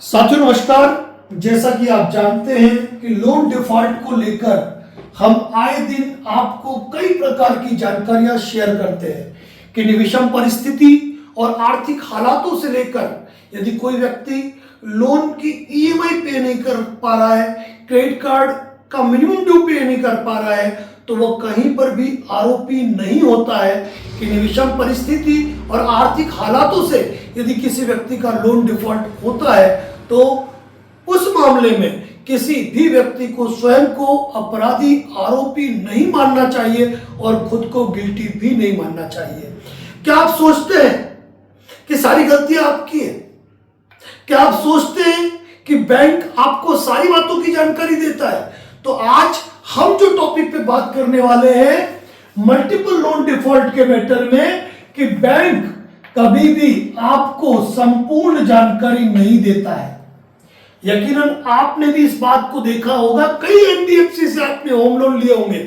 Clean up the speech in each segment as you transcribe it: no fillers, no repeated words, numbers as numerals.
साथियों नमस्कार। जैसा कि आप जानते हैं कि लोन डिफॉल्ट को लेकर हम आए दिन आपको कई प्रकार की जानकारियां शेयर करते हैं कि विषम परिस्थिति और आर्थिक हालातों से लेकर यदि कोई व्यक्ति लोन की ईएमआई पे नहीं कर पा रहा है, क्रेडिट कार्ड का मिनिमम ड्यू पे नहीं कर पा रहा है, तो वो कहीं पर भी आरोपी नहीं होता है कि विषम परिस्थिति और आर्थिक हालातों से यदि किसी व्यक्ति का लोन डिफॉल्ट होता है तो उस मामले में किसी भी व्यक्ति को स्वयं को अपराधी आरोपी नहीं मानना चाहिए और खुद को गिल्टी भी नहीं मानना चाहिए। क्या आप सोचते हैं कि सारी गलतियां आपकी है? क्या आप सोचते हैं कि बैंक आपको सारी बातों की जानकारी देता है? तो आज हम जो टॉपिक पे बात करने वाले हैं मल्टीपल लोन डिफॉल्ट के मैटर में कि बैंक कभी भी आपको संपूर्ण जानकारी नहीं देता है। यकीनन आपने भी इस बात को देखा होगा, कई एनबीएफसी से आपने होम लोन लिए होंगे।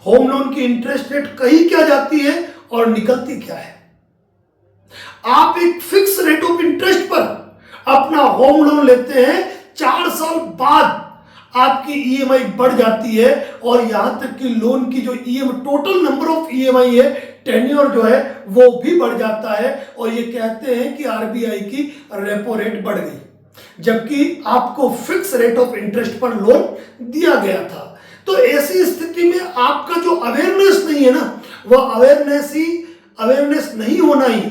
होम लोन की इंटरेस्ट रेट कहीं क्या जाती है और निकलती क्या है। आप एक फिक्स रेट ऑफ इंटरेस्ट पर अपना होम लोन लेते हैं, 4 साल बाद आपकी ईएमआई बढ़ जाती है और यहां तक कि लोन की जो टोटल नंबर ऑफ ईएमआई है, टेन्योर जो है वो भी बढ़ जाता है और ये कहते हैं कि आरबीआई की रेपो रेट बढ़ गई, जबकि आपको फिक्स रेट ऑफ इंटरेस्ट पर लोन दिया गया था। तो ऐसी स्थिति में आपका जो अवेयरनेस नहीं है ना, वह अवेयरनेस नहीं होना ही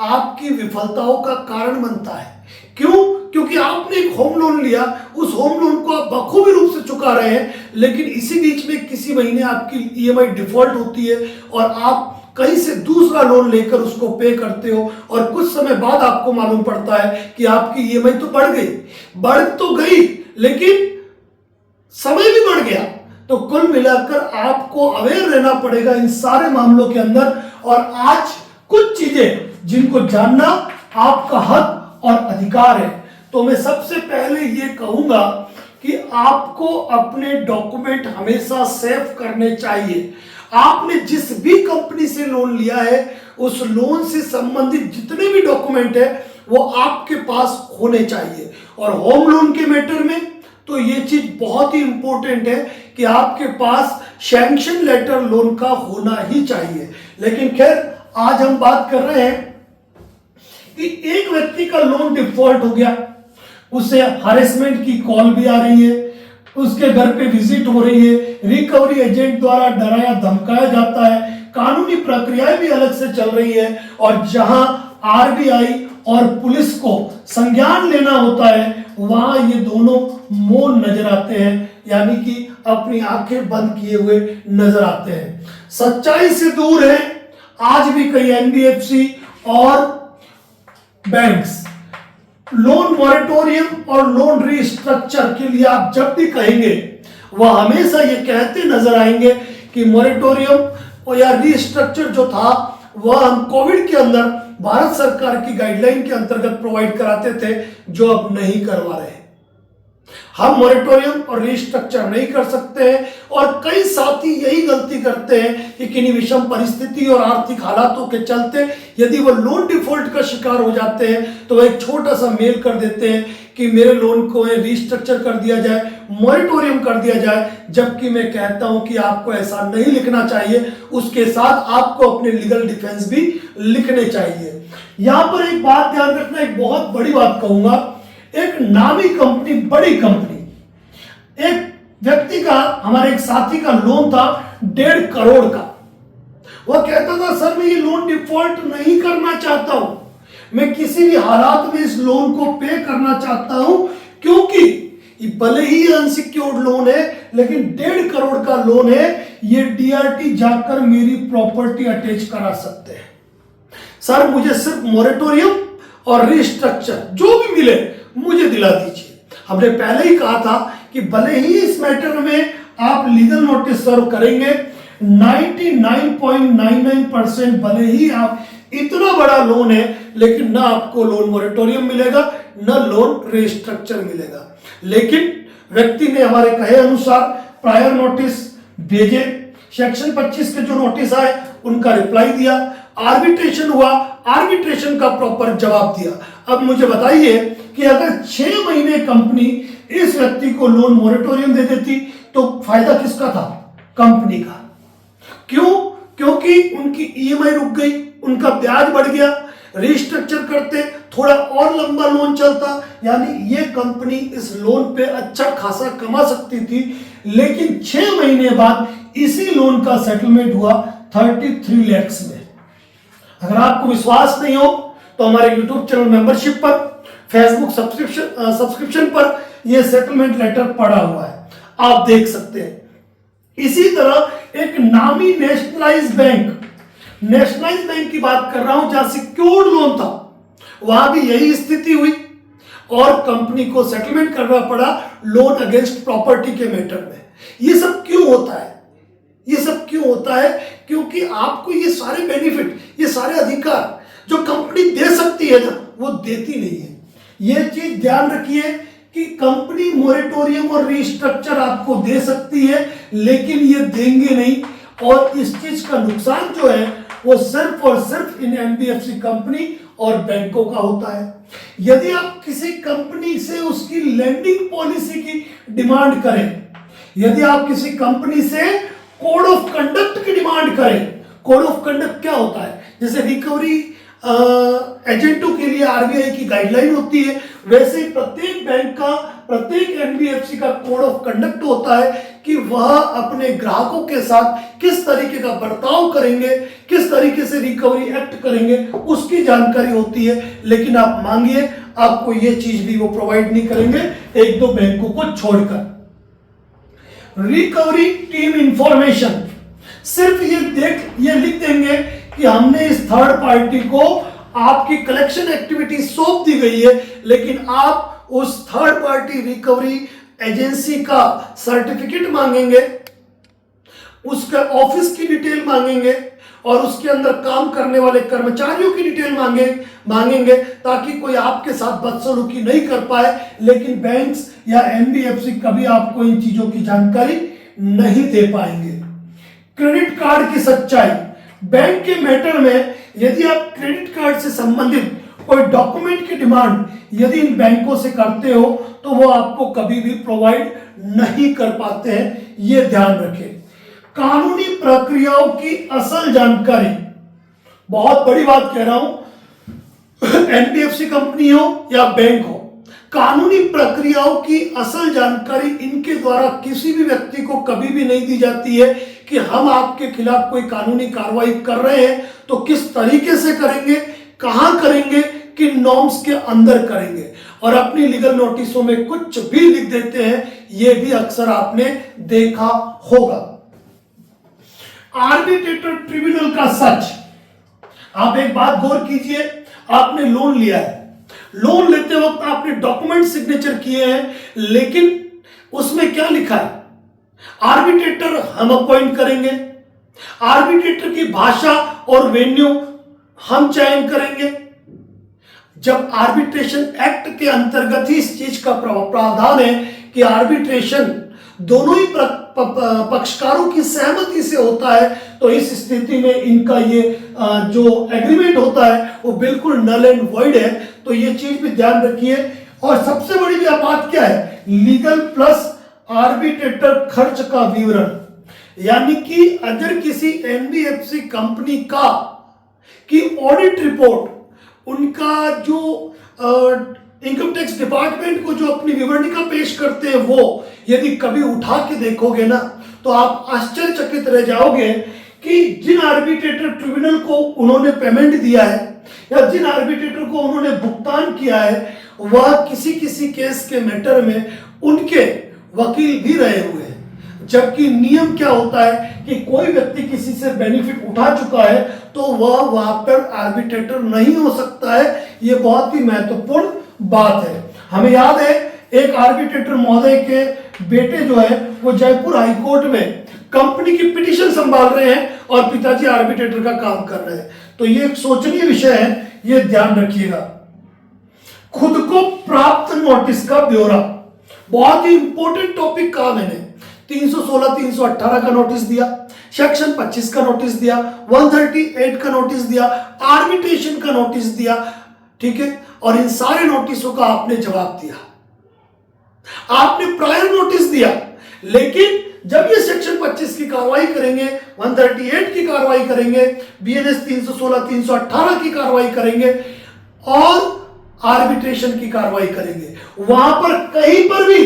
आपकी विफलताओं का कारण बनता है। क्यों? क्योंकि आपने एक होम लोन लिया, उस होम लोन को आप बखूबी रूप से चुका रहे हैं, लेकिन इसी बीच में किसी महीने आपकी ईएमआई डिफॉल्ट होती है और आप कहीं से दूसरा लोन लेकर उसको पे करते हो और कुछ समय बाद आपको मालूम पड़ता है कि आपकी ईएमआई तो बढ़ तो गई लेकिन समय भी बढ़ गया। तो कुल मिलाकर आपको अवेयर रहना पड़ेगा इन सारे मामलों के अंदर। और आज कुछ चीजें जिनको जानना आपका हक और अधिकार है, तो मैं सबसे पहले ये कहूंगा कि आपको अपने डॉक्यूमेंट हमेशा सेव करने चाहिए। आपने जिस भी कंपनी से लोन लिया है, उस लोन से संबंधित जितने भी डॉक्यूमेंट है वो आपके पास होने चाहिए। और होम लोन के मैटर में तो ये चीज बहुत ही इंपॉर्टेंट है कि आपके पास सैंक्शन लेटर लोन का होना ही चाहिए। लेकिन खैर, आज हम बात कर रहे हैं कि एक व्यक्ति का लोन डिफॉल्ट हो गया, उसे हरेसमेंट की कॉल भी आ रही है, उसके घर पे विजिट हो रही है, रिकवरी एजेंट द्वारा डराया धमकाया जाता है, कानूनी प्रक्रियाएं भी अलग से चल रही है और जहां आरबीआई और पुलिस को संज्ञान लेना होता है वहां ये दोनों मौन नजर आते हैं, यानी कि अपनी आंखें बंद किए हुए नजर आते हैं। सच्चाई से दूर है आज भी कई एनबीएफसी और बैंक्स। लोन मॉरेटोरियम और लोन रिस्ट्रक्चर के लिए आप जब भी कहेंगे वह हमेशा ये कहते नजर आएंगे कि मॉरेटोरियम या रिस्ट्रक्चर जो था वह हम कोविड के अंदर भारत सरकार की गाइडलाइन के अंतर्गत प्रोवाइड कराते थे, जो अब नहीं करवा रहे। हम मॉरेटोरियम और रिस्ट्रक्चर नहीं कर सकते हैं और कई साथी यही गलती करते हैं कि किन्हीं विषम परिस्थिति और आर्थिक हालातों के चलते यदि वो लोन डिफॉल्ट का शिकार हो जाते हैं तो वह एक छोटा सा मेल कर देते हैं कि मेरे लोन को रिस्ट्रक्चर कर दिया जाए, मॉरेटोरियम कर दिया जाए, जबकि मैं कहता हूं कि आपको ऐसा नहीं लिखना चाहिए। उसके साथ आपको अपने लीगल डिफेंस भी लिखने चाहिए। यहां पर एक बात ध्यान रखना, एक बहुत बड़ी बात कहूंगा। एक नामी कंपनी, बड़ी कंपनी, एक व्यक्ति का, हमारे एक साथी का लोन था 1.5 करोड़ का। वह कहता था सर मैं ये लोन डिफॉल्ट नहीं करना चाहता हूं, मैं किसी भी हालात में इस लोन को पे करना चाहता हूं, क्योंकि भले ही अनसिक्योर्ड लोन है लेकिन 1.5 करोड़ का लोन है, ये डीआरटी जाकर मेरी प्रॉपर्टी अटैच करा सकते हैं। सर मुझे सिर्फ मॉरेटोरियम और रिस्ट्रक्चर जो भी मिले मुझे दिला दीजिए। हमने पहले ही कहा था कि भले ही इस मैटर में आप लीगल नोटिस सर्व करेंगे, 99.99% भले ही आप इतना बड़ा लोन है लेकिन ना आपको लोन मॉरेटोरियम मिलेगा ना लोन रिस्ट्रक्चर मिलेगा। लेकिन व्यक्ति ने हमारे कहे अनुसार प्रायर नोटिस भेजे, सेक्शन 25 के जो नोटिस आए उनका रिप्लाई दिया, आर्बिट्रेशन हुआ, आर्बिट्रेशन का प्रॉपर जवाब दिया। अब मुझे बताइए कि अगर 6 महीने कंपनी इस व्यक्ति को लोन मोरेटोरियम दे देती तो फायदा किसका था? कंपनी का। क्यों? क्योंकि उनकी ईएमआई रुक गई, उनका ब्याज बढ़ गया, रिस्ट्रक्चर करते थोड़ा और लंबा लोन चलता, यानी ये कंपनी इस लोन पे अच्छा खासा कमा सकती थी। लेकिन 6 महीने बाद इसी लोन का सेटलमेंट हुआ 33 लाख में। अगर आपको विश्वास नहीं हो तो हमारे यूट्यूब चैनल मेंबरशिप पर, फेसबुक सब्सक्रिप्शन पर यह सेटलमेंट लेटर पड़ा हुआ है, आप देख सकते हैं। इसी तरह एक नामी नेशनलाइज बैंक की बात कर रहा हूं, जहां सिक्योर्ड लोन था, वहां भी यही स्थिति हुई और कंपनी को सेटलमेंट करना पड़ा लोन अगेंस्ट प्रॉपर्टी के मैटर में। ये सब क्यों होता है? ये सब क्यों होता है? क्योंकि आपको ये सारे बेनिफिट, ये सारे अधिकार जो कंपनी दे सकती है ना, वो देती नहीं है। ये चीज ध्यान रखिए कि कंपनी मोरेटोरियम और रिस्ट्रक्चर आपको दे सकती है, लेकिन ये देंगे नहीं। और इस चीज का नुकसान जो है वो सिर्फ और सिर्फ इन एनबीएफसी कंपनी और बैंकों का होता है। यदि आप किसी कंपनी से उसकी लैंडिंग पॉलिसी की डिमांड करें, यदि आप किसी कंपनी से कोड ऑफ कंडक्ट की डिमांड करें, कोड ऑफ कंडक्ट क्या होता है? जैसे रिकवरी एजेंटों के लिए आरबीआई की गाइडलाइन होती है, वैसे प्रत्येक बैंक का, प्रत्येक एनबीएफसी का कोड ऑफ कंडक्ट होता है कि वह अपने ग्राहकों के साथ किस तरीके का बर्ताव करेंगे, किस तरीके से रिकवरी एक्ट करेंगे, उसकी जानकारी होती है। लेकिन आप मांगिए, आपको यह चीज भी वो प्रोवाइड नहीं करेंगे, एक दो बैंकों को छोड़कर। रिकवरी टीम इंफॉर्मेशन, सिर्फ ये लिख देंगे कि हमने इस थर्ड पार्टी को आपकी कलेक्शन एक्टिविटी सौंप दी गई है, लेकिन आप उस थर्ड पार्टी रिकवरी एजेंसी का सर्टिफिकेट मांगेंगे, उसका ऑफिस की डिटेल मांगेंगे और उसके अंदर काम करने वाले कर्मचारियों की डिटेल मांगेंगे ताकि कोई आपके साथ बदसलूकी नहीं कर पाए। लेकिन बैंक्स या एनबीएफसी कभी आपको इन चीजों की जानकारी नहीं दे पाएंगे। क्रेडिट कार्ड की सच्चाई, बैंक के मैटर में यदि आप क्रेडिट कार्ड से संबंधित कोई डॉक्यूमेंट की डिमांड यदि इन बैंकों से करते हो तो वो आपको कभी भी प्रोवाइड नहीं कर पाते हैं, ये ध्यान रखें। कानूनी प्रक्रियाओं की असल जानकारी, बहुत बड़ी बात कह रहा हूं, एनबीएफसी कंपनी हो या बैंक हो, कानूनी प्रक्रियाओं की असल जानकारी इनके द्वारा किसी भी व्यक्ति को कभी भी नहीं दी जाती है कि हम आपके खिलाफ कोई कानूनी कार्रवाई कर रहे हैं तो किस तरीके से करेंगे, कहां करेंगे, किन नॉर्म्स के अंदर करेंगे, और अपनी लीगल नोटिसों में कुछ भी लिख देते हैं। यह भी अक्सर आपने देखा होगा। आर्बिट्रेटर ट्रिब्यूनल का सच, आप एक बात गौर कीजिए, आपने लोन लिया है, लोन लेते वक्त आपने डॉक्यूमेंट सिग्नेचर किए हैं, लेकिन उसमें क्या लिखा है? आर्बिट्रेटर हम अपॉइंट करेंगे, आर्बिट्रेटर की भाषा और वेन्यू हम चयन करेंगे। जब आर्बिट्रेशन एक्ट के अंतर्गत ही इस चीज का प्रावधान है कि आर्बिट्रेशन दोनों ही पक्षकारों की सहमति से होता है, तो इस स्थिति में इनका ये जो एग्रीमेंट होता है वो बिल्कुल नल एंड वॉइड है। तो ये चीज भी ध्यान रखिए। और सबसे बड़ी बात क्या है? लीगल प्लस आर्बिट्रेटर खर्च का विवरण, यानी कि अगर किसी एनबीएफसी कंपनी का की ऑडिट रिपोर्ट, उनका जो इनकम टैक्स डिपार्टमेंट को जो अपनी विवरणिका पेश करते हैं, वो यदि कभी उठा के देखोगे ना तो आप आश्चर्यचकित रह जाओगे कि जिन आर्बिट्रेटर ट्रिब्यूनल को उन्होंने पेमेंट दिया है या जिन आर्बिट्रेटर को उन्होंने भुगतान किया है, वह किसी केस के मैटर में उनके वकील भी रहे हुए हैं। जबकि नियम क्या होता है कि कोई व्यक्ति किसी से बेनिफिट उठा चुका है तो वह वहां पर आर्बिट्रेटर नहीं हो सकता है। यह बहुत ही महत्वपूर्ण बात है। हमें याद है एक आर्बिट्रेटर महोदय के बेटे जो है वो जयपुर हाईकोर्ट में कंपनी की पिटीशन संभाल रहे हैं और पिताजी आर्बिट्रेटर का काम कर रहे हैं। तो ये एक सोचनीय विषय है, ये ध्यान रखिएगा। खुद को प्राप्त नोटिस का ब्यौरा, बहुत ही इंपॉर्टेंट टॉपिक कहा मैंने। 316 318 का नोटिस दिया, सेक्शन 25 का नोटिस दिया, 138 का नोटिस दिया, आर्बिट्रेशन का नोटिस दिया, ठीक है, और इन सारे नोटिसों का आपने जवाब दिया, आपने प्रायर नोटिस दिया, लेकिन जब ये सेक्शन 25 की कार्रवाई करेंगे, 138 की कार्रवाई करेंगे, बीएनएस 316 318 की कार्रवाई करेंगे और आर्बिट्रेशन की कार्रवाई करेंगे, वहां पर कहीं पर भी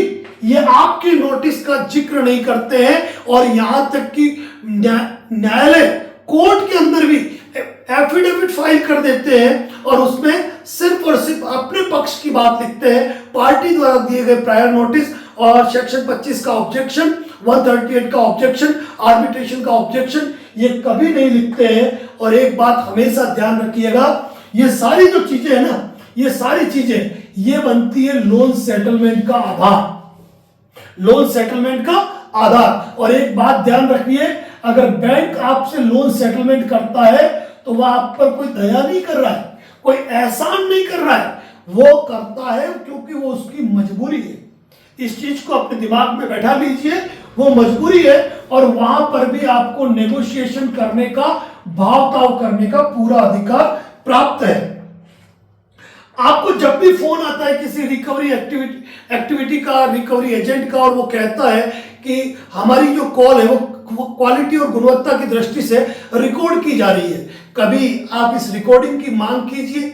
ये आपके नोटिस का जिक्र नहीं करते हैं। और यहां तक कि न्यायालय कोर्ट के अंदर भी एफिडेविट फाइल कर देते हैं और उसमें सिर्फ और सिर्फ अपने पक्ष की बात लिखते हैं, पार्टी द्वारा दिए गए प्रायर नोटिस और सेक्शन 25 का ऑब्जेक्शन, 138 का ऑब्जेक्शन, आर्बिट्रेशन का ऑब्जेक्शन, ये कभी नहीं लिखते हैं। और एक बात हमेशा ध्यान रखिएगा, ये सारी जो चीजें है ना, ये सारी चीजें ये बनती है लोन सेटलमेंट का आधार, लोन सेटलमेंट का आधार। और एक बात ध्यान रखिए, अगर बैंक आपसे लोन सेटलमेंट करता है तो वह आप पर कोई दया नहीं कर रहा है, कोई एहसान नहीं कर रहा है, वो करता है क्योंकि वो उसकी मजबूरी है। इस चीज को अपने दिमाग में बैठा लीजिए, वो मजबूरी है और वहां पर भी आपको नेगोशिएशन करने का, भाव-ताव करने का पूरा अधिकार प्राप्त है। आपको जब भी फोन आता है किसी रिकवरी एक्टिविटी का, रिकवरी एजेंट का, और वो कहता है कि हमारी जो कॉल है वो क्वालिटी और गुणवत्ता की दृष्टि से रिकॉर्ड की जा रही है, कभी आप इस रिकॉर्डिंग की मांग कीजिए।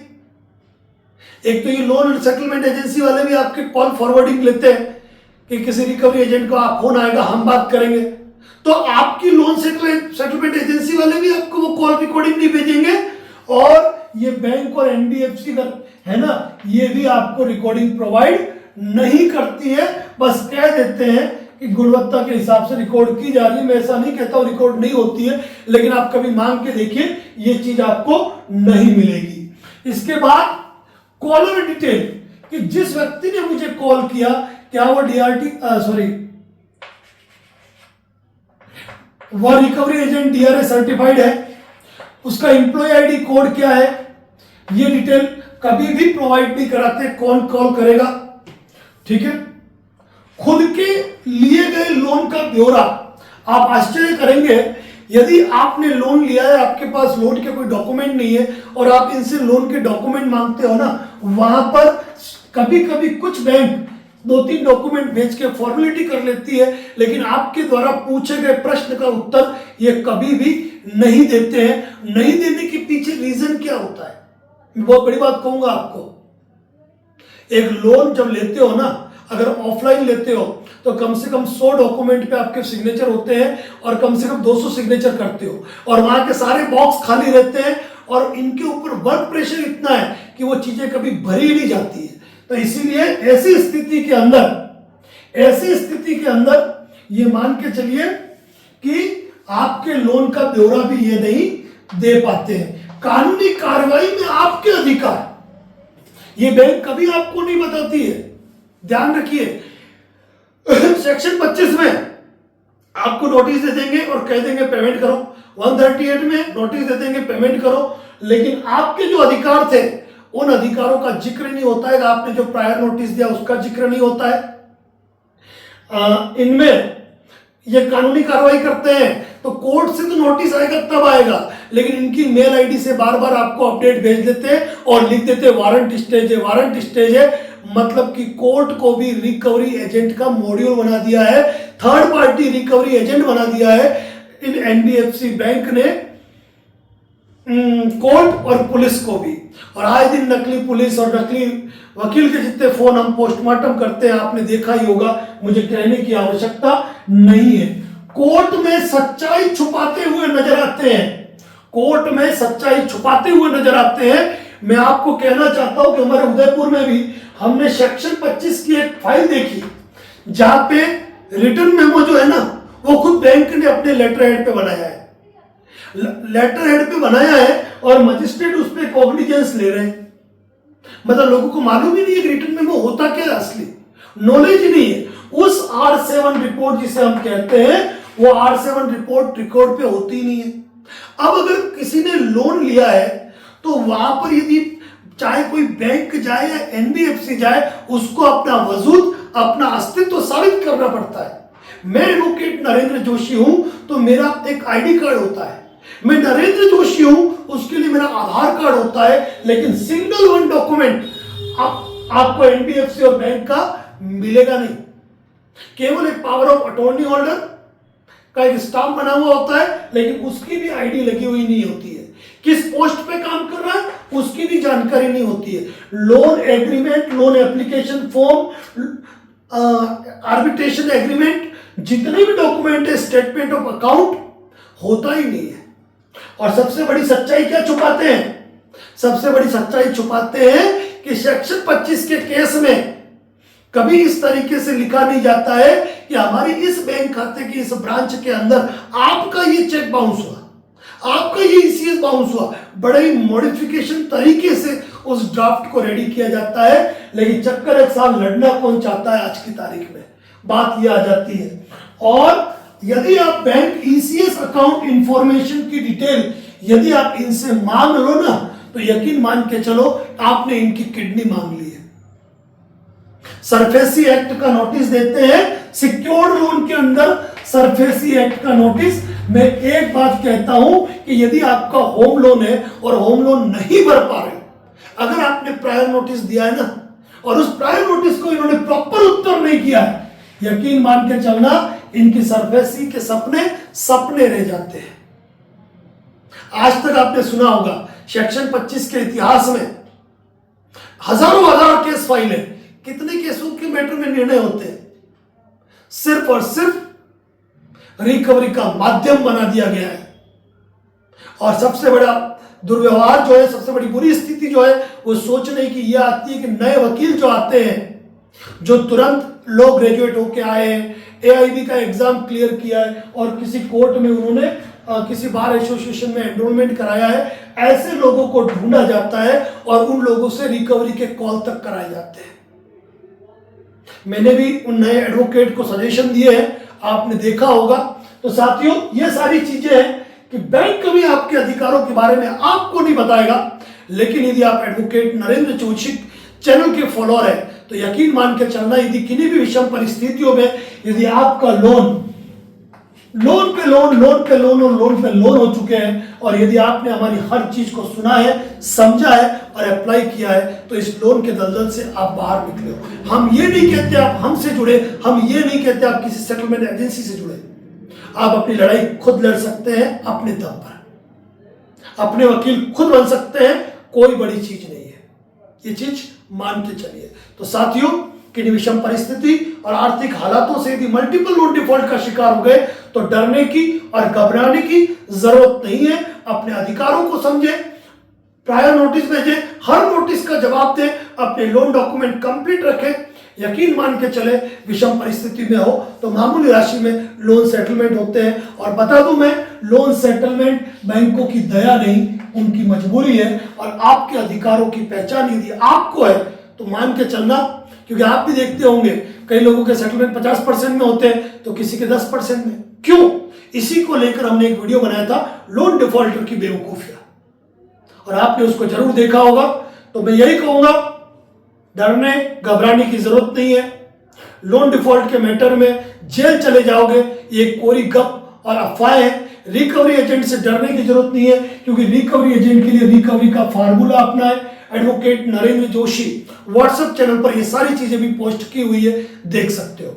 एक तो ये लोन सेटलमेंट एजेंसी वाले भी आपके कॉल फॉरवर्डिंग लेते हैं कि किसी रिकवरी एजेंट का फोन आएगा, हम बात करेंगे, तो आपकी लोन सेटलमेंट एजेंसी वाले भी आपको वो कॉल रिकॉर्डिंग नहीं भेजेंगे। और ये बैंक और एनबीएफसी का है ना, ये भी आपको रिकॉर्डिंग प्रोवाइड नहीं करती है, बस कह देते हैं कि गुणवत्ता के हिसाब से रिकॉर्ड की जा रही है। मैं ऐसा नहीं कहता हूं रिकॉर्ड नहीं होती है, लेकिन आप कभी मांग के देखिए, ये चीज आपको नहीं मिलेगी। इसके बाद कॉलर डिटेल, कि जिस व्यक्ति ने मुझे कॉल किया, क्या वो वो रिकवरी एजेंट डीआरए सर्टिफाइड है, उसका एम्प्लॉय आईडी कोड क्या है, ये डिटेल कभी भी प्रोवाइड नहीं कराते। कौन कॉल करेगा, ठीक है। खुद के लिए गए लोन का ब्यौरा, आप आश्चर्य करेंगे, यदि आपने लोन लिया है, आपके पास लोन के कोई डॉक्यूमेंट नहीं है और आप इनसे लोन के डॉक्यूमेंट मांगते हो ना, वहां पर कभी कभी कुछ बैंक 2-3 डॉक्यूमेंट भेज के फॉर्मेलिटी कर लेती है, लेकिन आपके द्वारा पूछे गए प्रश्न का उत्तर ये कभी भी नहीं देते हैं। नहीं देने के पीछे रीजन क्या होता है, मैं बहुत बड़ी बात कहूंगा आपको। एक लोन जब लेते हो ना, अगर ऑफलाइन लेते हो तो कम से कम 100 डॉक्यूमेंट पे आपके सिग्नेचर होते हैं और कम से कम 200 सिग्नेचर करते हो, और वहां के सारे बॉक्स खाली रहते हैं और इनके ऊपर वर्क प्रेशर इतना है कि वो चीजें कभी भरी नहीं जाती है। तो इसीलिए ऐसी स्थिति के अंदर ये मान के चलिए कि आपके लोन का ब्यौरा भी ये नहीं दे पाते हैं। कानूनी कार्रवाई में आपके अधिकार ये बैंक कभी आपको नहीं बताती है, ध्यान रखिए। सेक्शन 25 में आपको नोटिस दे देंगे और कह देंगे पेमेंट करो, 138 में नोटिस दे देंगे पेमेंट करो, लेकिन आपके जो अधिकार थे उन अधिकारों का जिक्र नहीं होता है। आपने जो प्रायर नोटिस दिया उसका जिक्र नहीं होता है। इनमें ये कानूनी कार्रवाई करते हैं तो कोर्ट से तो नोटिस आएगा तब आएगा, लेकिन इनकी मेल आईडी से बार बार आपको अपडेट भेज देते हैं और लिख देते हैं वारंट स्टेज है, वारंट स्टेज है। मतलब कि कोर्ट को भी रिकवरी एजेंट का मॉड्यूल बना दिया है, थर्ड पार्टी रिकवरी एजेंट बना दिया है इन एनबीएफसी बैंक ने, कोर्ट और पुलिस को भी। और आए दिन नकली पुलिस और नकली वकील के जितने फोन हम पोस्टमार्टम करते हैं, आपने देखा ही होगा, मुझे कहने की आवश्यकता नहीं है। कोर्ट में सच्चाई छुपाते हुए नजर आते हैं, कोर्ट में सच्चाई छुपाते हुए नजर आते हैं। मैं आपको कहना चाहता हूं कि हमारे उदयपुर में भी हमने सेक्शन 25 की एक फाइल देखी, जहां पे रिटर्न मेमो जो है ना, वो खुद बैंक ने अपने लेटर हेड पे बनाया है, लेटर हेड पे बनाया है और मजिस्ट्रेट उस पर कॉग्निजेंस ले रहे हैं। मतलब लोगों को मालूम ही नहीं है रिटर्न मेमो होता क्या है, असली नॉलेज नहीं है। उस R7 रिपोर्ट जिसे हम कहते हैं, वो R7 रिपोर्ट रिकॉर्ड पे होती नहीं है। अब अगर किसी ने लोन लिया है तो वहां पर यदि चाहे कोई बैंक जाए या एनबीएफसी जाए, उसको अपना वजूद, अपना अस्तित्व साबित करना पड़ता है। मैं एडवोकेट नरेंद्र जोशी हूं तो मेरा एक आईडी कार्ड होता है, मैं नरेंद्र जोशी हूं, उसके लिए मेरा आधार कार्ड होता है, लेकिन सिंगल वन डॉक्यूमेंट आपको एनबीएफसी और बैंक का मिलेगा नहीं। केवल एक पावर ऑफ अटॉर्नी होल्डर का एक स्टाम्प बना हुआ होता है, लेकिन उसकी भी आईडी लगी हुई नहीं होती है। किस पोस्ट पे काम कर रहा है उसकी भी जानकारी नहीं होती है। Loan agreement, loan application form, arbitration agreement, जितने भी डॉक्यूमेंट है, स्टेटमेंट ऑफ अकाउंट होता ही नहीं है। और सबसे बड़ी सच्चाई क्या छुपाते हैं? सबसे बड़ी सच्चाई छुपाते हैं कि सेक्शन 25 के केस में कभी इस तरीके से लिखा नहीं जाता है कि हमारी इस बैंक खाते की इस ब्रांच के अंदर आपका ये चेक बाउंस हुआ, आपका ये ईसीएस बाउंस हुआ। बड़े ही मॉडिफिकेशन तरीके से उस ड्राफ्ट को रेडी किया जाता है, लेकिन चक्कर एक साल लड़ना कौन चाहता है आज की तारीख में, बात ये आ जाती है। और यदि आप बैंक ईसीएस अकाउंट इंफॉर्मेशन की डिटेल यदि आप इनसे मांग लो ना, तो यकीन मान के चलो आपने इनकी किडनी मांग ली है। सरफेसी एक्ट का नोटिस देते हैं, सिक्योर्ड लोन के अंदर सरफेसी एक्ट का नोटिस। मैं एक बात कहता हूं कि यदि आपका होम लोन है और होम लोन नहीं भर पा रहे, अगर आपने प्रायर नोटिस दिया है ना, और उस प्रायर नोटिस को इन्होंने प्रॉपर उत्तर नहीं किया है, यकीन मान के चलना इनकी सरफेसी के सपने रह जाते हैं। आज तक आपने सुना होगा सेक्शन 25 के इतिहास में हजार केस फाइल है। कितने केसों के मैटर में निर्णय होते हैं? सिर्फ और सिर्फ रिकवरी का माध्यम बना दिया गया है। और सबसे बड़ा दुर्व्यवहार जो है, सबसे बड़ी बुरी स्थिति जो है, वो सोचने की यह आती है कि नए वकील जो आते हैं, जो तुरंत लो ग्रेजुएट होके आए हैं, एआईबी का एग्जाम क्लियर किया है और किसी कोर्ट में उन्होंने किसी बार एसोसिएशन में एनरोलमेंट कराया है, ऐसे लोगों को ढूंढा जाता है और उन लोगों से रिकवरी के कॉल तक कराए जाते हैं। मैंने भी उन नए एडवोकेट को सजेशन दिए हैं, आपने देखा होगा। तो साथियों, ये सारी चीजें हैं कि बैंक कभी आपके अधिकारों के बारे में आपको नहीं बताएगा, लेकिन यदि आप एडवोकेट नरेंद्र जोशी चैनल के फॉलोअर है तो यकीन मान के चलना, यदि किन्हीं भी विषम परिस्थितियों में यदि आपका लोन पे लोन हो चुके हैं, और यदि आपने हमारी हर चीज को सुना है, समझा है और अप्लाई किया है, तो इस लोन के दलदल से आप बाहर निकले हो। हम ये नहीं कहते आप हमसे जुड़े, हम ये नहीं कहते आप किसी सेटलमेंट एजेंसी से जुड़े। आप अपनी लड़ाई खुद लड़ सकते हैं अपने दम पर, अपने वकील खुद बन सकते हैं, कोई बड़ी चीज नहीं है, ये चीज मान के चलिए। तो साथियों, किन्हीं विषम परिस्थिति और आर्थिक हालातों से यदि मल्टीपल लोन डिफॉल्ट का शिकार हो गए तो डरने की और घबराने की जरूरत नहीं है। अपने अधिकारों को समझे, प्रायर नोटिस भेजें, हर नोटिस का जवाब दें, अपने लोन डॉक्यूमेंट कंप्लीट रखें। यकीन मान के चले, विषम परिस्थिति में हो तो मामूली राशि में लोन सेटलमेंट होते हैं। और बता दूं मैं, लोन सेटलमेंट बैंकों की दया नहीं, उनकी मजबूरी है। और आपके अधिकारों की पहचान यदि आपको है तो मान के चलना, क्योंकि आप भी देखते होंगे कई लोगों के सेटलमेंट 50% में होते हैं तो किसी के 10% में। क्यों? इसी को लेकर हमने एक वीडियो बनाया था, लोन डिफॉल्टर की बेवकूफियां, और आपने उसको जरूर देखा होगा। तो मैं यही कहूंगा, डरने घबराने की जरूरत नहीं है। लोन डिफॉल्ट के मैटर में जेल चले जाओगे, ये कोरी गप और अफवाह है। रिकवरी एजेंट से डरने की जरूरत नहीं है, क्योंकि रिकवरी एजेंट के लिए रिकवरी का फार्मूला अपना है। Advocate Narendra Joshi WhatsApp channel पर ये सारी चीजें भी पोस्ट की हुई है, देख सकते हो।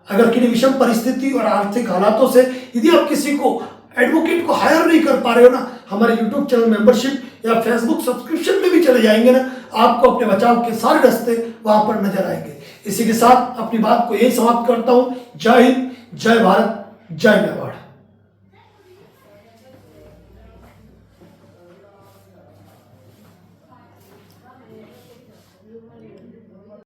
अगर किसी विषम परिस्थिति और आर्थिक हालातों से यदि आप किसी को एडवोकेट को हायर नहीं कर पा रहे हो ना, हमारे यूट्यूब चैनल मेंबरशिप या फेसबुक सब्सक्रिप्शन में भी चले जाएंगे ना, आपको अपने बचाव के सारे रास्ते वहां पर नजर आएंगे। इसी के साथ अपनी बात को यही समाप्त करता हूं। जय हिंद, जय भारत, जय मेवाड़।